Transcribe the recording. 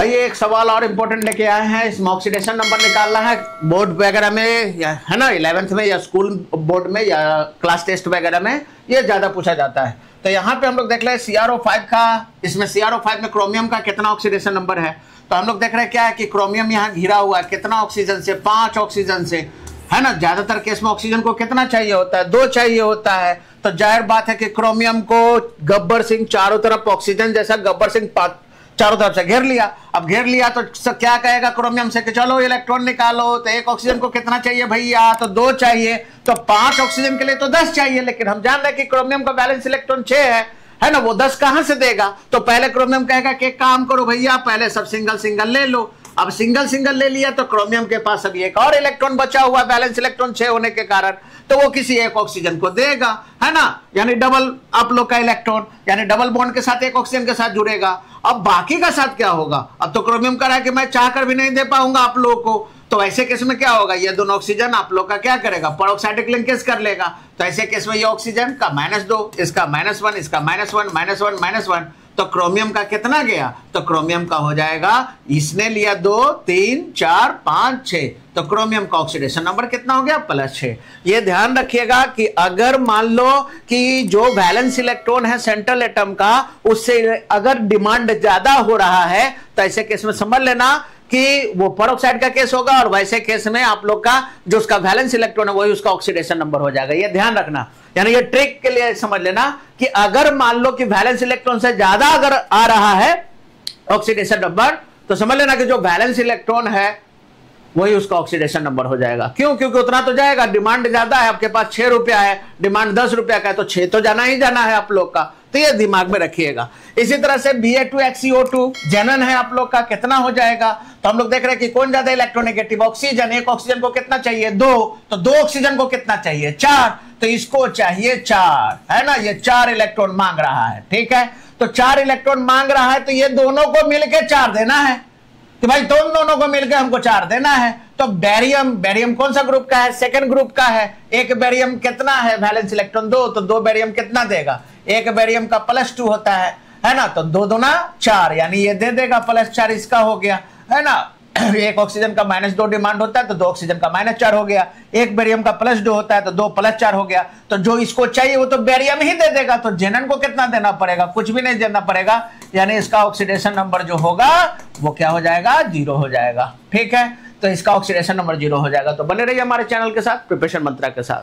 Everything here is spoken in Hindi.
भाई एक सवाल और इम्पोर्टेंट लेके आए हैं, इसमें ऑक्सीडेशन नंबर निकालना है। बोर्ड वगैरह में या है ना 11th में या स्कूल बोर्ड में या क्लास टेस्ट वगैरह में ये ज़्यादा पूछा जाता है। तो यहाँ पे हम लोग देख रहे हैं CrO5 का, इसमें CrO5 में क्रोमियम का कितना ऑक्सीडेशन नंबर है। तो हम लोग देख रहे हैं क्या है कि क्रोमियम यहाँ घिरा हुआ है कितना ऑक्सीजन से, 5 ऑक्सीजन से, है ना। ज्यादातर केस में ऑक्सीजन को कितना चाहिए होता है, 2 चाहिए होता है। तो जाहिर बात है कि क्रोमियम को गब्बर सिंह चारों तरफ ऑक्सीजन जैसा गब्बर सिंह चारों तरफ से घेर लिया। अब घेर लिया तो क्या कहेगा क्रोमियम से कि चलो इलेक्ट्रॉन निकालो। तो एक ऑक्सीजन को कितना चाहिए भैया, तो 2 चाहिए। तो 5 ऑक्सीजन के लिए तो 10 चाहिए, लेकिन हम जान रहे हैं कि क्रोमियम का बैलेंस इलेक्ट्रॉन 6 है ना। वो 10 कहां से देगा। तो पहले क्रोमियम कहेगा कि एक काम करो भैया, पहले सब सिंगल सिंगल ले लो। अब सिंगल सिंगल ले लिया तो क्रोमियम के पास अभी एक और इलेक्ट्रॉन बचा हुआ, बैलेंस इलेक्ट्रॉन 6 होने के कारण, तो वो किसी एक ऑक्सीजन को देगा, है ना। यानी डबल आप लोग का इलेक्ट्रॉन, यानी डबल बॉन्ड के साथ एक ऑक्सीजन के साथ जुड़ेगा। अब बाकी का साथ क्या होगा। अब तो क्रोमियम कह रहा है कि मैं चाहकर भी नहीं दे पाऊंगा आप लोगों को। तो ऐसे केस में क्या होगा, ये दोनों ऑक्सीजन आप लोग का क्या करेगा, पेरोक्साइडिक लिंकेज कर लेगा। तो ऐसे केस में ये ऑक्सीजन का -2, इसका -1, इसका -1, -1, -1, तो क्रोमियम का कितना गया, तो क्रोमियम का हो जाएगा, इसने लिया 2, 3, 4, 5, 6, तो क्रोमियम का ऑक्सीडेशन नंबर कितना हो गया, +6। ये ध्यान रखिएगा कि अगर मान लो कि जो वैलेंस इलेक्ट्रॉन है सेंट्रल एटम का, उससे अगर डिमांड ज्यादा हो रहा है तो ऐसे केस में समझ लेना कि वो पेरोक्साइड का केस होगा, और वैसे केस में आप लोग का जो उसका वैलेंस इलेक्ट्रॉन है वही उसका ऑक्सीडेशन नंबर हो जाएगा। ये ध्यान रखना, यानी ये ट्रिक के लिए समझ लेना कि अगर मान लो कि वैलेंस इलेक्ट्रॉन से ज्यादा अगर आ रहा है ऑक्सीडेशन नंबर, तो समझ लेना कि जो वैलेंस इलेक्ट्रॉन है वही उसका ऑक्सीडेशन नंबर हो जाएगा। क्यों, क्योंकि उतना तो जाएगा, डिमांड ज्यादा है, आपके पास 6 रुपया है, डिमांड 10 रुपया का है, तो 6 तो जाना ही जाना है आप लोग का। तो ये दिमाग में रखिएगा। इसी तरह से Ba2HCO2 जेनन है आप लोग का, कितना हो जाएगा। तो हम लोग देख रहे हैं कि कौन ज्यादा इलेक्ट्रोनेगेटिव, ऑक्सीजन। एक ऑक्सीजन को कितना चाहिए, 2, तो 2 ऑक्सीजन को कितना चाहिए, 4, तो इसको चाहिए 4, है ना। ये 4 इलेक्ट्रॉन मांग रहा है, ठीक है। तो 4 इलेक्ट्रॉन मांग रहा है, तो ये दोनों को मिलकर 4 देना है कि भाई तुम दोनों को मिलकर हमको 4 देना है। तो बैरियम कौन सा ग्रुप का है, सेकंड ग्रुप का है। एक बैरियम कितना है, वैलेंस इलेक्ट्रॉन 2, तो 2 बैरियम कितना देगा, एक बैरियम का +2 होता है ना। तो 2 दूना 4, यानी ये दे देगा +4, इसका हो गया, है ना। एक ऑक्सीजन का -2 डिमांड होता है तो 2 ऑक्सीजन का -4 हो गया। एक बैरियम का +2 होता है तो 2 +4 हो गया। तो जो इसको चाहिए वो तो बैरियम ही दे देगा। तो जेनन को कितना देना पड़ेगा, कुछ भी नहीं देना पड़ेगा, यानी इसका ऑक्सीडेशन नंबर जो होगा वो क्या हो जाएगा, 0 हो जाएगा, ठीक है। तो इसका ऑक्सीडेशन नंबर 0 हो जाएगा। तो बने रहिए हमारे चैनल के साथ, प्रिपरेशन मंत्रा के साथ।